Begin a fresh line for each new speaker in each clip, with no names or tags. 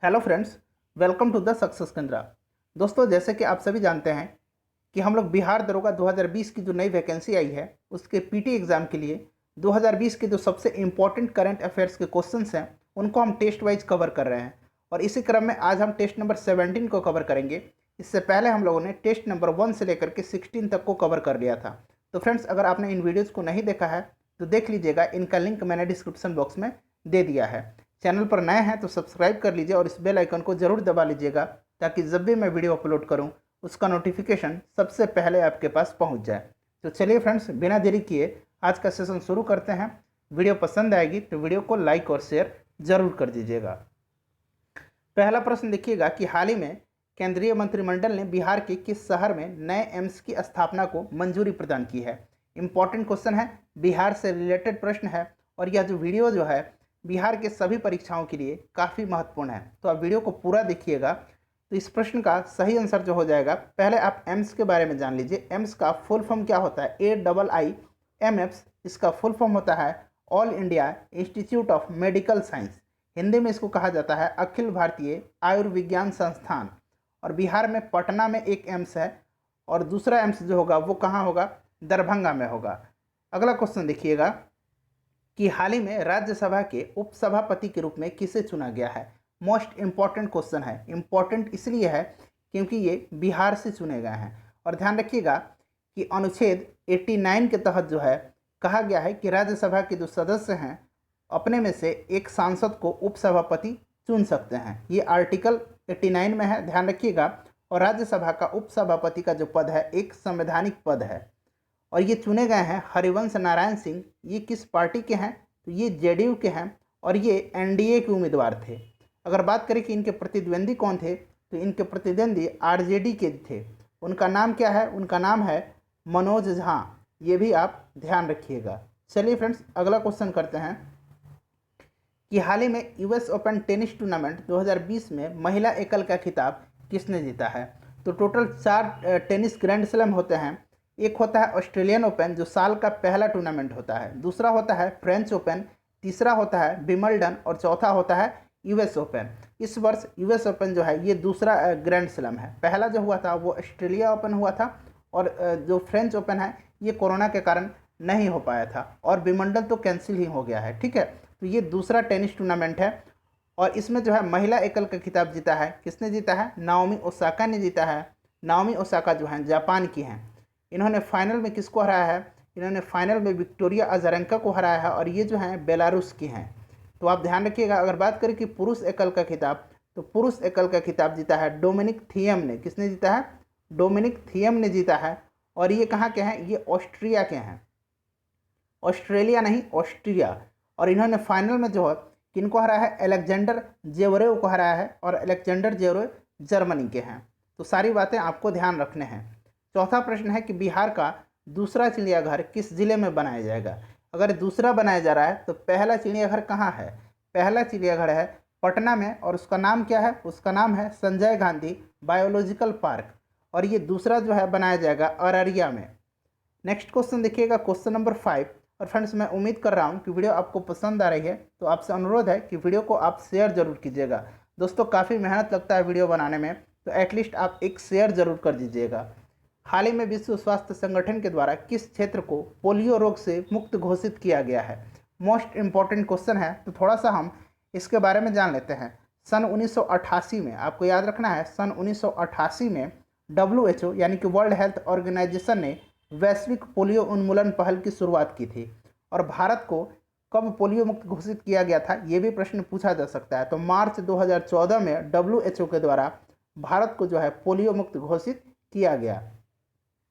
Hello friends, welcome to the success Kendra. दोस्तों, जैसे कि आप सभी जानते हैं कि हम लोग बिहार दरोगा 2020 की जो नई वैकेंसी आई है उसके पीटी एग्ज़ाम के लिए 2020 के जो सबसे इम्पॉर्टेंट करंट अफेयर्स के क्वेश्चंस हैं उनको हम टेस्ट वाइज कवर कर रहे हैं। और इसी क्रम में आज हम टेस्ट नंबर 17 को कवर करेंगे। इससे पहले हम लोगों ने टेस्ट नंबर 1 से लेकर के 16 तक को कवर कर लिया था। तो फ्रेंड्स, अगर आपने इन वीडियोज़ को नहीं देखा है तो देख लीजिएगा, इनका लिंक मैंने डिस्क्रिप्शन बॉक्स में दे दिया है। चैनल पर नए हैं तो सब्सक्राइब कर लीजिए और इस बेल आइकन को ज़रूर दबा लीजिएगा ताकि जब भी मैं वीडियो अपलोड करूं उसका नोटिफिकेशन सबसे पहले आपके पास पहुंच जाए। तो चलिए फ्रेंड्स, बिना देरी किए आज का सेशन शुरू करते हैं। वीडियो पसंद आएगी तो वीडियो को लाइक और शेयर ज़रूर कर दीजिएगा। पहला प्रश्न देखिएगा कि हाल ही में केंद्रीय मंत्रिमंडल ने बिहार के किस शहर में नए एम्स की स्थापना को मंजूरी प्रदान की है। इंपॉर्टेंट क्वेश्चन है, बिहार से रिलेटेड प्रश्न है और यह जो वीडियो जो है बिहार के सभी परीक्षाओं के लिए काफ़ी महत्वपूर्ण है। तो आप वीडियो को पूरा देखिएगा तो इस प्रश्न का सही आंसर जो हो जाएगा। पहले आप एम्स के बारे में जान लीजिए। एम्स का फुल फॉर्म क्या होता है? AIIMS। इसका फुल फॉर्म होता है all India institute of medical science. Hindi में इसको कहा जाता है अखिल भारतीय आयुर्विज्ञान संस्थान। और बिहार में पटना में एक एम्स है और दूसरा एम्स जो होगा वो कहाँ होगा? दरभंगा में होगा। अगला क्वेश्चन देखिएगा कि हाल ही में राज्यसभा के उपसभापति के रूप में किसे चुना गया है। मोस्ट इम्पॉर्टेंट क्वेश्चन है। इम्पॉर्टेंट इसलिए है क्योंकि ये बिहार से चुने गए हैं। और ध्यान रखिएगा कि अनुच्छेद 89 के तहत जो है कहा गया है कि राज्यसभा के जो सदस्य हैं अपने में से एक सांसद को उपसभापति चुन सकते हैं। ये आर्टिकल 89 में है, ध्यान रखिएगा। और राज्यसभा का उपसभापति का जो पद है एक संवैधानिक पद है और ये चुने गए हैं हरिवंश नारायण सिंह। ये किस पार्टी के हैं? तो ये जेडीयू के हैं और ये एनडीए के उम्मीदवार थे। अगर बात करें कि इनके प्रतिद्वंदी कौन थे तो इनके प्रतिद्वंदी आरजेडी के थे। उनका नाम क्या है? उनका नाम है मनोज झा। ये भी आप ध्यान रखिएगा। चलिए फ्रेंड्स, अगला क्वेश्चन करते हैं कि हाल ही में यूएस ओपन टेनिस टूर्नामेंट 2020 में महिला एकल का खिताब किसने जीता है। तो टोटल 4 टेनिस ग्रैंड स्लैम होते हैं। एक होता है ऑस्ट्रेलियन ओपन जो साल का पहला टूर्नामेंट होता है, दूसरा होता है फ्रेंच ओपन, तीसरा होता है विंबलडन और चौथा होता है यूएस ओपन। इस वर्ष यूएस ओपन जो है ये दूसरा ग्रैंड स्लैम है। पहला जो हुआ था वो ऑस्ट्रेलिया ओपन हुआ था और जो फ्रेंच ओपन है ये कोरोना के कारण नहीं हो पाया था और विंबलडन तो कैंसिल ही हो गया है। ठीक है, तो ये दूसरा टेनिस टूर्नामेंट है और इसमें जो है महिला एकल का खिताब जीता है। किसने जीता है? नाओमी ओसाका ने जीता है। नाओमी ओसाका जो हैं जापान की हैं। इन्होंने फाइनल में किसको हराया है? इन्होंने फाइनल में विक्टोरिया अजारेंका को हराया है और ये जो हैं बेलारूस की हैं। तो आप ध्यान रखिएगा। अगर बात करें कि पुरुष एकल का खिताब तो पुरुष एकल का खिताब जीता है डोमिनिक थियम ने। किसने जीता है? डोमिनिक थियम ने जीता है और ये कहाँ के हैं? ये ऑस्ट्रिया के हैं। ऑस्ट्रेलिया नहीं, ऑस्ट्रिया। और इन्होंने फाइनल में जो है किनको हराया है? अलेक्जेंडर जेवरेव को हराया है और अलेक्जेंडर जेवरेव जर्मनी के हैं। तो सारी बातें आपको ध्यान रखने हैं। चौथा प्रश्न है कि बिहार का दूसरा चिड़ियाघर किस जिले में बनाया जाएगा। अगर दूसरा बनाया जा रहा है तो पहला चिड़ियाघर कहाँ है? पहला चिड़ियाघर है पटना में और उसका नाम क्या है? उसका नाम है संजय गांधी बायोलॉजिकल पार्क और ये दूसरा जो है बनाया जाएगा अररिया में। नेक्स्ट क्वेश्चन देखिएगा, क्वेश्चन नंबर 5। और फ्रेंड्स, मैं उम्मीद कर रहा हूँ कि वीडियो आपको पसंद आ रही है तो आपसे अनुरोध है कि वीडियो को आप शेयर जरूर कीजिएगा। दोस्तों, काफ़ी मेहनत लगता है वीडियो बनाने में तो एटलीस्ट आप एक शेयर जरूर कर दीजिएगा। हाल ही में विश्व स्वास्थ्य संगठन के द्वारा किस क्षेत्र को पोलियो रोग से मुक्त घोषित किया गया है? मोस्ट इम्पॉर्टेंट क्वेश्चन है तो थोड़ा सा हम इसके बारे में जान लेते हैं। सन 1988 में, आपको याद रखना है, सन 1988 में WHO यानी कि वर्ल्ड हेल्थ ऑर्गेनाइजेशन ने वैश्विक पोलियो उन्मूलन पहल की शुरुआत की थी। और भारत को कब पोलियो मुक्त घोषित किया गया था ये भी प्रश्न पूछा जा सकता है। तो मार्च 2014 में WHO के द्वारा भारत को जो है पोलियो मुक्त घोषित किया गया।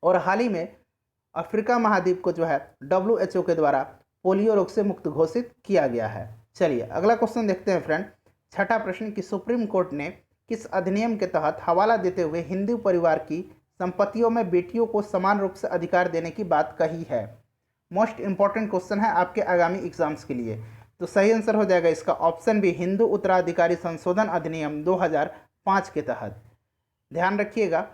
और हाल ही में अफ्रीका महाद्वीप को जो है WHO के द्वारा पोलियो रोग से मुक्त घोषित किया गया है। चलिए अगला क्वेश्चन देखते हैं फ्रेंड। छठा प्रश्न कि सुप्रीम कोर्ट ने किस अधिनियम के तहत हवाला देते हुए हिंदू परिवार की संपत्तियों में बेटियों को समान रूप से अधिकार देने की बात कही है? मोस्ट इंपॉर्टेंट क्वेश्चन है आपके आगामी एग्जाम्स के लिए। तो सही आंसर हो जाएगा इसका ऑप्शन बी, हिंदू उत्तराधिकारी संशोधन अधिनियम 2005 के तहत। ध्यान रखिएगा।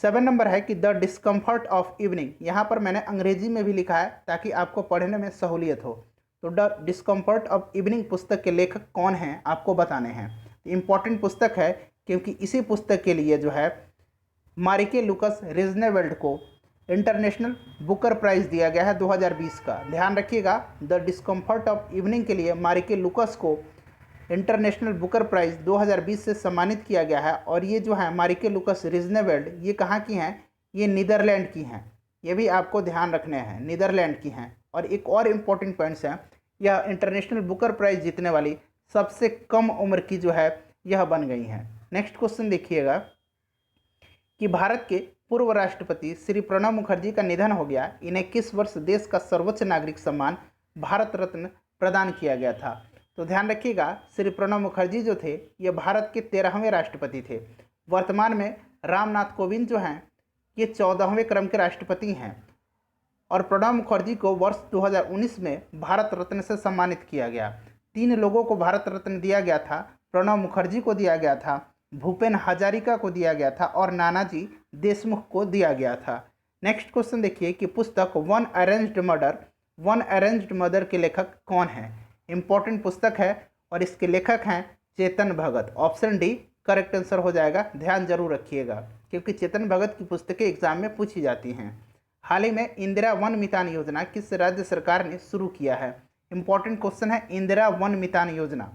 7 नंबर है कि द डिस्कम्फर्ट ऑफ इवनिंग। यहाँ पर मैंने अंग्रेजी में भी लिखा है ताकि आपको पढ़ने में सहूलियत हो। तो द डिस्कम्फर्ट ऑफ इवनिंग पुस्तक के लेखक कौन हैं आपको बताने हैं। इम्पॉर्टेंट पुस्तक है क्योंकि इसी पुस्तक के लिए जो है मारिके लुकस रिजनेवेल्ड को इंटरनेशनल बुकर प्राइज़ दिया गया है 2020 का। ध्यान रखिएगा, द डिस्कम्फर्ट ऑफ इवनिंग के लिए मारिके लुकस को इंटरनेशनल बुकर प्राइज़ 2020 से सम्मानित किया गया है। और ये जो है मारिके लुकस रिजनेवेल्ड, ये कहाँ की हैं? ये नीदरलैंड की हैं। ये भी आपको ध्यान रखने हैं, नीदरलैंड की हैं। और एक और इम्पोर्टेंट पॉइंट्स हैं, यह इंटरनेशनल बुकर प्राइज़ जीतने वाली सबसे कम उम्र की जो है यह बन गई हैं। नेक्स्ट क्वेश्चन देखिएगा कि भारत के पूर्व राष्ट्रपति श्री प्रणब मुखर्जी का निधन हो गया। इन्हें किस वर्ष देश का सर्वोच्च नागरिक सम्मान भारत रत्न प्रदान किया गया था? तो ध्यान रखिएगा, श्री प्रणब मुखर्जी जो थे ये भारत के 13वें राष्ट्रपति थे। वर्तमान में रामनाथ कोविंद जो हैं ये 14वें क्रम के राष्ट्रपति हैं। और प्रणब मुखर्जी को वर्ष 2019 में भारत रत्न से सम्मानित किया गया। 3 लोगों को भारत रत्न दिया गया था। प्रणब मुखर्जी को दिया गया था, भूपेन हजारिका को दिया गया था और नानाजी देशमुख को दिया गया था। नेक्स्ट क्वेश्चन देखिए कि पुस्तक वन अरेंज्ड मर्डर के लेखक कौन है? इंपॉर्टेंट पुस्तक है और इसके लेखक हैं Chetan Bhagat. Option D correct answer हो जाएगा। ध्यान जरूर रखिएगा क्योंकि चेतन भगत की पुस्तकें एग्जाम में पूछी जाती हैं। हाल ही में इंदिरा वन मितान योजना किस राज्य सरकार ने शुरू किया है? इंपॉर्टेंट क्वेश्चन है, इंदिरा वन मितान योजना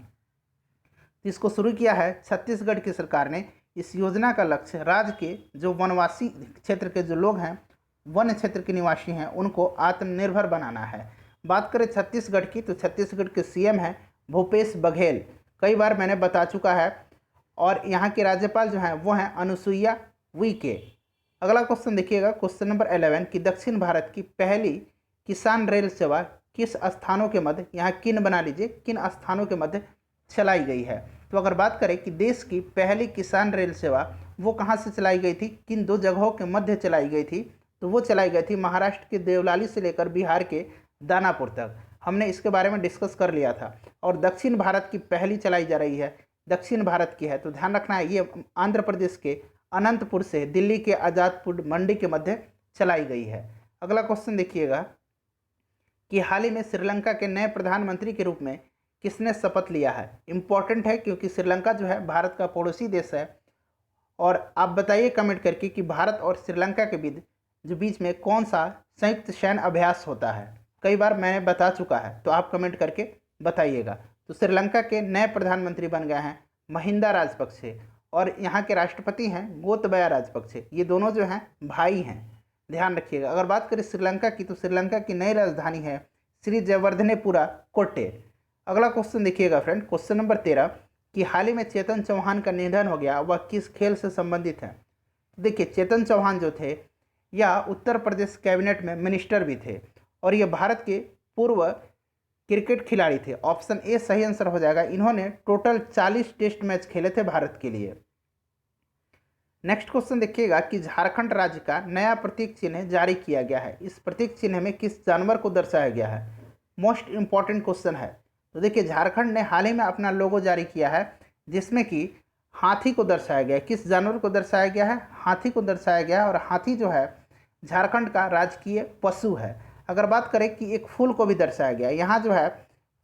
इसको शुरू किया है छत्तीसगढ़ की सरकार ने। इस योजना का लक्ष्य राज्य के जो वनवासी क्षेत्र के जो लोग हैं, वन क्षेत्र के निवासी हैं, उनको आत्मनिर्भर बनाना है। बात करें छत्तीसगढ़ की तो छत्तीसगढ़ के सीएम हैं भूपेश बघेल, कई बार मैंने बता चुका है। और यहाँ के राज्यपाल जो हैं वो हैं अनुसुईया उइके। अगला क्वेश्चन देखिएगा, क्वेश्चन नंबर 11 कि दक्षिण भारत की पहली किसान रेल सेवा किस स्थानों के मध्य, यहाँ किन बना लीजिए, किन स्थानों के मध्य चलाई गई है? तो अगर बात करें कि देश की पहली किसान रेल सेवा वो कहाँ से चलाई गई थी, किन 2 जगहों के मध्य चलाई गई थी? तो वो चलाई गई थी महाराष्ट्र के देवलाली से लेकर बिहार के दानापुर तक। हमने इसके बारे में डिस्कस कर लिया था। और दक्षिण भारत की पहली चलाई जा रही है, दक्षिण भारत की है, तो ध्यान रखना है ये आंध्र प्रदेश के अनंतपुर से दिल्ली के आज़ादपुर मंडी के मध्य चलाई गई है। अगला क्वेश्चन देखिएगा कि हाल ही में श्रीलंका के नए प्रधानमंत्री के रूप में किसने शपथ लिया है? इंपॉर्टेंट है क्योंकि श्रीलंका जो है भारत का पड़ोसी देश है। और आप बताइए कमेंट करके कि भारत और श्रीलंका के बीच में कौन सा संयुक्त सैन्य अभ्यास होता है? कई बार मैंने बता चुका है, तो आप कमेंट करके बताइएगा। तो श्रीलंका के नए प्रधानमंत्री बन गए हैं महिंदा राजपक्षे और यहाँ के राष्ट्रपति हैं गोतबाया राजपक्षे। ये दोनों जो हैं भाई हैं, ध्यान रखिएगा। अगर बात करें श्रीलंका की तो श्रीलंका की नई राजधानी है श्री जयवर्धनेपुरा कोट्टे। अगला क्वेश्चन देखिएगा फ्रेंड, क्वेश्चन नंबर 13 कि हाल ही में चेतन चौहान का निधन हो गया, वह किस खेल से संबंधित है? देखिए चेतन चौहान जो थे यह उत्तर प्रदेश कैबिनेट में मिनिस्टर भी थे और ये भारत के पूर्व क्रिकेट खिलाड़ी थे। ऑप्शन ए सही आंसर हो जाएगा। इन्होंने टोटल 40 टेस्ट मैच खेले थे भारत के लिए। नेक्स्ट क्वेश्चन देखिएगा कि झारखंड राज्य का नया प्रतीक चिन्ह जारी किया गया है। इस प्रतीक चिन्ह में किस जानवर को दर्शाया गया है? मोस्ट इंपॉर्टेंट क्वेश्चन है। तो देखिए झारखंड ने हाल ही में अपना लोगो जारी किया है जिसमें कि हाथी को दर्शाया गया है। किस जानवर को दर्शाया गया है? हाथी को दर्शाया गया है। और हाथी जो है झारखंड का राजकीय पशु है। अगर बात करें कि एक फूल को भी दर्शाया गया है, यहाँ जो है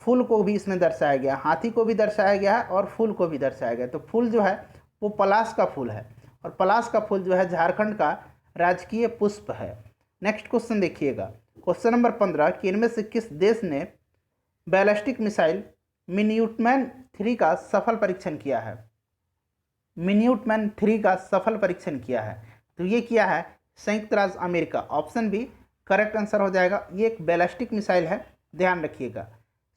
फूल को भी इसमें दर्शाया गया, हाथी को भी दर्शाया गया है और फूल को भी दर्शाया गया। तो फूल जो है वो पलाश का फूल है और पलाश का फूल जो है झारखंड का राजकीय पुष्प है। नेक्स्ट क्वेश्चन देखिएगा, क्वेश्चन नंबर 15 कि इनमें से किस देश ने बैलिस्टिक मिसाइल मिन्यूटमैन 3 का सफल परीक्षण किया है? मिन्यूटमैन 3 का सफल परीक्षण किया है, तो ये किया है संयुक्त राज्य अमेरिका। ऑप्शन बी करेक्ट आंसर हो जाएगा। ये एक बैलिस्टिक मिसाइल है, ध्यान रखिएगा।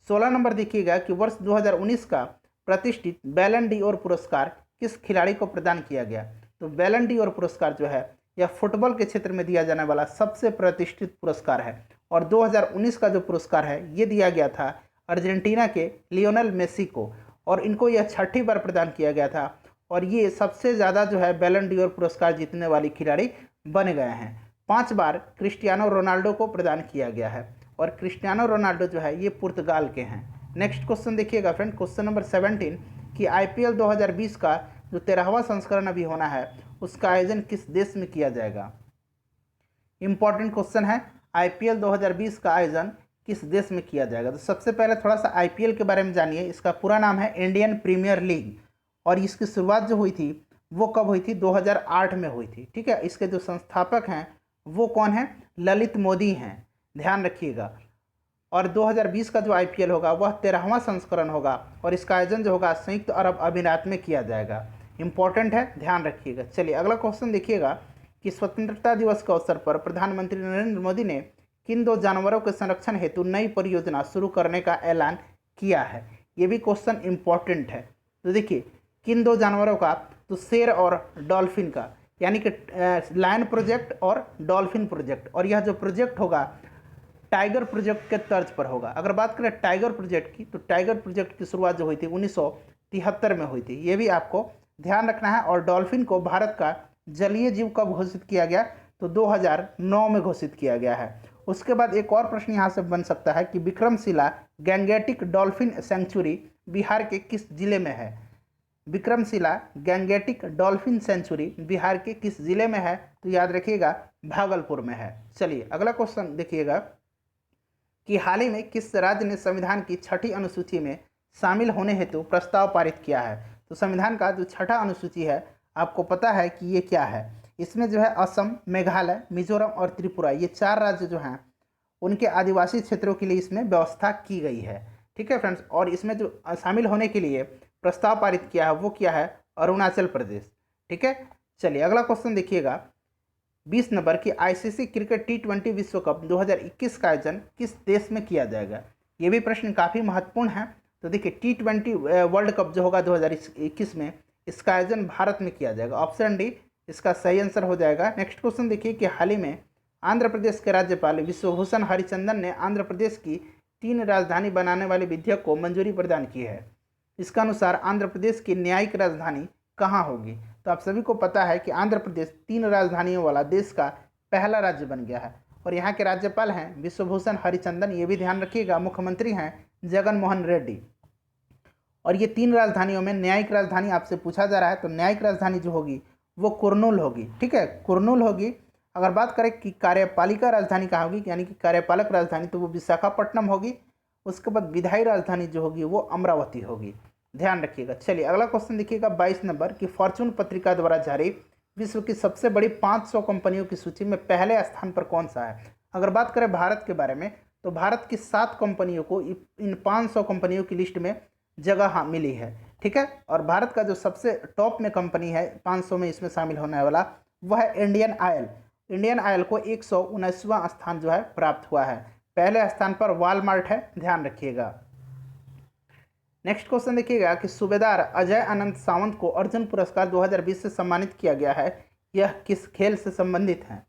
16 नंबर देखिएगा कि वर्ष 2019 का प्रतिष्ठित बैलन डी ओर पुरस्कार किस खिलाड़ी को प्रदान किया गया? तो बैलन डी ओर पुरस्कार जो है यह फुटबॉल के क्षेत्र में दिया जाने वाला सबसे प्रतिष्ठित पुरस्कार है और 2019 का जो पुरस्कार है ये दिया गया था अर्जेंटीना के लियोनेल मेसी को और इनको यह 6ठी बार प्रदान किया गया था और ये सबसे ज़्यादा जो है बैलन डी ओर पुरस्कार जीतने वाली खिलाड़ी बन गए हैं। 5 बार क्रिस्टियानो रोनाल्डो को प्रदान किया गया है और क्रिस्टियानो रोनाल्डो जो है ये पुर्तगाल के हैं। नेक्स्ट क्वेश्चन देखिएगा फ्रेंड, क्वेश्चन नंबर 17 कि आईपीएल 2020 का जो 13वां संस्करण अभी होना है उसका आयोजन किस देश में किया जाएगा? इंपॉर्टेंट क्वेश्चन है, आईपीएल 2020 का आयोजन किस देश में किया जाएगा? तो सबसे पहले थोड़ा सा आईपीएल के बारे में जानिए। इसका पूरा नाम है इंडियन प्रीमियर लीग और इसकी शुरुआत जो हुई थी वो कब हुई थी? 2008 में हुई थी। ठीक है, इसके जो संस्थापक हैं वो कौन है? ललित मोदी हैं, ध्यान रखिएगा। और 2020 का जो IPL होगा वह 13वां संस्करण होगा और इसका आयोजन जो होगा संयुक्त अरब अमीरात में किया जाएगा। इंपॉर्टेंट है, ध्यान रखिएगा। चलिए अगला क्वेश्चन देखिएगा कि स्वतंत्रता दिवस के अवसर पर प्रधानमंत्री नरेंद्र मोदी ने किन 2 जानवरों के संरक्षण हेतु नई परियोजना शुरू करने का ऐलान किया है? ये भी क्वेश्चन इंपॉर्टेंट है। तो देखिए किन 2 जानवरों का? तो शेर और डॉल्फिन का, यानी कि लायन प्रोजेक्ट और डॉल्फिन प्रोजेक्ट। और यह जो प्रोजेक्ट होगा टाइगर प्रोजेक्ट के तर्ज पर होगा। अगर बात करें टाइगर प्रोजेक्ट की, तो टाइगर प्रोजेक्ट की शुरुआत जो हुई थी 1973 में हुई थी, ये भी आपको ध्यान रखना है। और डॉल्फिन को भारत का जलीय जीव कब घोषित किया गया? तो 2009 में घोषित किया गया है। उसके बाद एक और प्रश्न यहाँ से बन सकता है कि Vikramshila Gangetic dolphin century Bihar के किस जिले में है? Vikramshila Gangetic dolphin century Bihar के किस जिले में है? तो याद रखिएगा भागलपुर में है। चलिए अगला क्वेश्चन देखिएगा कि हाल ही में किस राज्य ने संविधान की 6ठी अनुसूची में शामिल होने हेतु प्रस्ताव पारित किया है? तो संविधान का जो 6ठा अनुसूची है आपको पता है कि ये क्या है? इसमें जो है असम, मेघालय, मिजोरम और त्रिपुरा, ये 4 राज्य जो हैं उनके आदिवासी क्षेत्रों के लिए इसमें व्यवस्था की गई है। ठीक है फ्रेंड्स, और इसमें जो शामिल होने के लिए प्रस्ताव पारित किया है वो क्या है? अरुणाचल प्रदेश। ठीक है, चलिए अगला क्वेश्चन देखिएगा 20 नंबर की ICC क्रिकेट T20 विश्व कप 2021 का आयोजन किस देश में किया जाएगा? ये भी प्रश्न काफ़ी महत्वपूर्ण है। तो देखिए T20 वर्ल्ड कप जो होगा 2021 में, इसका आयोजन भारत में किया जाएगा। ऑप्शन डी इसका सही आंसर हो जाएगा। नेक्स्ट क्वेश्चन देखिए कि हाल ही में आंध्र प्रदेश के राज्यपाल विश्वभूषण हरिचंदन ने आंध्र प्रदेश की 3 राजधानी बनाने वाले विधेयक को मंजूरी प्रदान की है। इसका अनुसार आंध्र प्रदेश की न्यायिक राजधानी कहाँ होगी? तो आप सभी को पता है कि आंध्र प्रदेश 3 राजधानियों वाला देश का पहला राज्य बन गया है और यहाँ के राज्यपाल हैं विश्वभूषण हरिचंदन। ये भी ध्यान रखिएगा। मुख्यमंत्री हैं जगन मोहन रेड्डी। और ये 3 राजधानियों में न्यायिक राजधानी आपसे पूछा जा रहा है, तो न्यायिक राजधानी जो होगी वो कुर्नूल होगी। ठीक है, कुर्नूल होगी। अगर बात करें कि कार्यपालिका राजधानी कहाँ होगी, यानी कि कार्यपालक राजधानी, तो वो विशाखापट्टनम होगी। उसके बाद विधायी राजधानी जो होगी वो अमरावती होगी, ध्यान रखिएगा। चलिए अगला क्वेश्चन देखिएगा 22 नंबर की फॉर्चून पत्रिका द्वारा जारी विश्व की सबसे बड़ी 500 कंपनियों की सूची में पहले स्थान पर कौन सा है? अगर बात करें भारत के बारे में, तो भारत की 7 कंपनियों को इन 500 कंपनियों की लिस्ट में जगह मिली है। ठीक है, और भारत का जो सबसे टॉप में कंपनी है 500 में इसमें शामिल होने वाला, वह है इंडियन ऑयल। इंडियन ऑयल को 119वां स्थान जो है प्राप्त हुआ है। पहले स्थान पर वॉलमार्ट है, ध्यान रखिएगा। नेक्स्ट क्वेश्चन देखिएगा कि सूबेदार अजय अनंत सावंत को अर्जुन पुरस्कार 2020 से सम्मानित किया गया है, यह किस खेल से संबंधित है?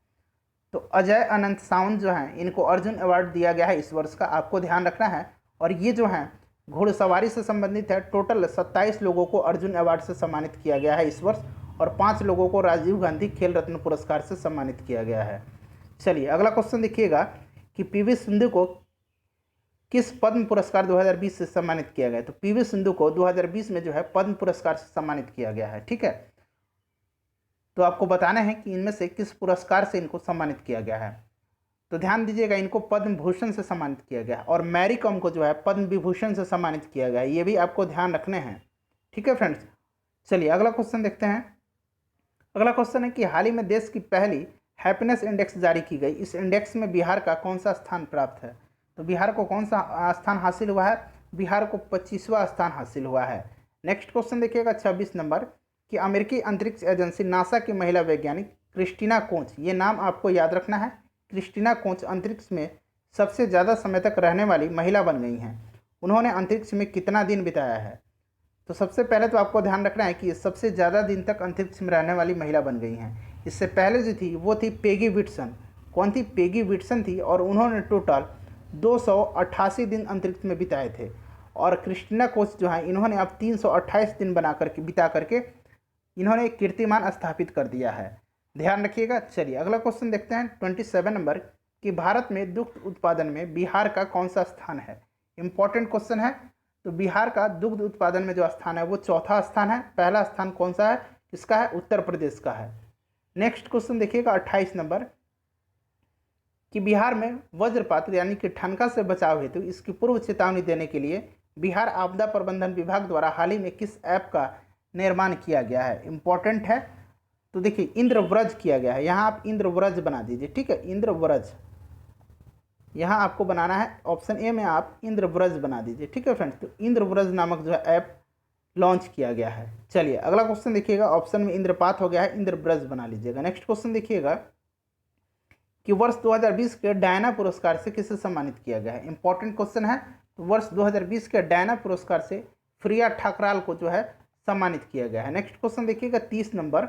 तो अजय अनंत सावंत जो हैं इनको अर्जुन अवार्ड दिया गया है इस वर्ष का, आपको ध्यान रखना है। और ये जो हैं घुड़सवारी से संबंधित है। टोटल 27 लोगों को अर्जुन अवार्ड से सम्मानित किया गया है इस वर्ष और 5 लोगों को राजीव गांधी खेल रत्न पुरस्कार से सम्मानित किया गया है। चलिए अगला क्वेश्चन देखिएगा कि PV सिंधु को किस पद्म पुरस्कार 2020 से सम्मानित किया गया है? तो PV सिंधु को 2020 में जो है पद्म पुरस्कार से सम्मानित किया गया है। ठीक है, तो आपको बताना है कि इनमें से किस पुरस्कार से इनको सम्मानित किया गया है। तो ध्यान दीजिएगा, इनको पद्म भूषण से सम्मानित किया गया है और मैरी कॉम को जो है पद्म विभूषण से सम्मानित किया गया है। ये भी आपको ध्यान रखने हैं। ठीक है फ्रेंड्स, चलिए अगला क्वेश्चन देखते हैं। अगला क्वेश्चन है कि हाल ही में देश की पहली हैप्पीनेस इंडेक्स जारी की गई। इस इंडेक्स में बिहार का कौन सा स्थान प्राप्त है? तो बिहार को कौन सा स्थान हासिल हुआ है? बिहार को 25वां स्थान हासिल हुआ है। नेक्स्ट क्वेश्चन देखिएगा 26 नंबर कि अमेरिकी अंतरिक्ष एजेंसी नासा की महिला वैज्ञानिक क्रिस्टीना कोच, ये नाम आपको याद रखना है। क्रिस्टीना कोच अंतरिक्ष में सबसे ज़्यादा समय तक रहने वाली महिला बन गई हैं। उन्होंने अंतरिक्ष में कितना दिन बिताया है? तो सबसे पहले तो आपको ध्यान रखना है कि ये सबसे ज़्यादा दिन तक अंतरिक्ष में रहने वाली महिला बन गई हैं। इससे पहले जो थी वो थी पेगी विट्सन। कौन थी? पेगी विट्सन थी और उन्होंने टोटल 288 दिन अंतरिक्ष में बिताए थे। और क्रिस्टीना कोच जो है इन्होंने अब 328 दिन बिता करके इन्होंने एक कीर्तिमान स्थापित कर दिया है, ध्यान रखिएगा। चलिए अगला क्वेश्चन देखते हैं 27 नंबर कि भारत में दुग्ध उत्पादन में बिहार का कौन सा स्थान है? इंपॉर्टेंट क्वेश्चन है। तो बिहार का दुग्ध उत्पादन में जो स्थान है वो 4था स्थान है। पहला स्थान कौन सा है? इसका है उत्तर प्रदेश का है। नेक्स्ट क्वेश्चन देखिएगा 28 नंबर कि बिहार में वज्रपात यानी कि ठनका से बचाव हेतु इसकी पूर्व चेतावनी देने के लिए बिहार आपदा प्रबंधन विभाग द्वारा हाल ही में किस ऐप का निर्माण किया गया है? इंपॉर्टेंट है। तो देखिए इंद्रव्रज किया गया है, यहाँ आप इंद्रव्रज बना दीजिए, ठीक है, इंद्रव्रज यहाँ आपको बनाना है। ऑप्शन ए में आप इंद्रव्रज बना दीजिए, ठीक है फ्रेंड्स। तो इंद्रव्रज नामक जो है ऐप लॉन्च किया गया है। चलिए अगला क्वेश्चन देखिएगा, ऑप्शन में इंद्रपात हो गया है, इंद्रब्रज बना लीजिएगा। नेक्स्ट क्वेश्चन देखिएगा कि वर्ष 2020 के डायना पुरस्कार से किसे सम्मानित किया गया है? इंपॉर्टेंट क्वेश्चन है। तो वर्ष 2020 के डायना पुरस्कार से प्रिया ठाकराल को जो है सम्मानित किया गया है। नेक्स्ट क्वेश्चन देखिएगा 30 नंबर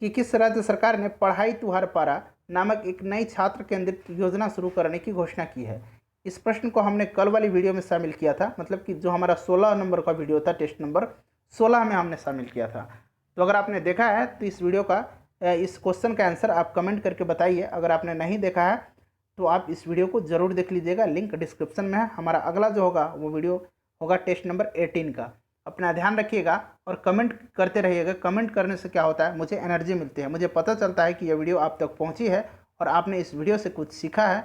कि किस राज्य सरकार ने पढ़ाई तुहार पारा नामक एक नई छात्र केंद्रित योजना शुरू करने की घोषणा की है? इस प्रश्न को हमने कल वाली वीडियो में शामिल किया था, मतलब कि जो हमारा 16 नंबर का वीडियो था, टेस्ट नंबर 16 में हमने शामिल किया था। तो अगर आपने देखा है तो इस वीडियो का इस क्वेश्चन का आंसर आप कमेंट करके बताइए। अगर आपने नहीं देखा है तो आप इस वीडियो को ज़रूर देख लीजिएगा, लिंक डिस्क्रिप्शन में है। हमारा अगला जो होगा वो वीडियो होगा टेस्ट नंबर 18 का। अपना ध्यान रखिएगा और कमेंट करते रहिएगा। कमेंट करने से क्या होता है, मुझे एनर्जी मिलती है, मुझे पता चलता है कि यह वीडियो आप तक पहुंची है और आपने इस वीडियो से कुछ सीखा है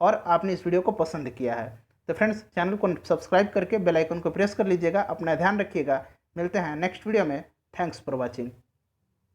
और आपने इस वीडियो को पसंद किया है। तो फ्रेंड्स चैनल को सब्सक्राइब करके बेल आइकन को प्रेस कर लीजिएगा। अपना ध्यान रखिएगा, मिलते हैं नेक्स्ट वीडियो में। Thanks for watching.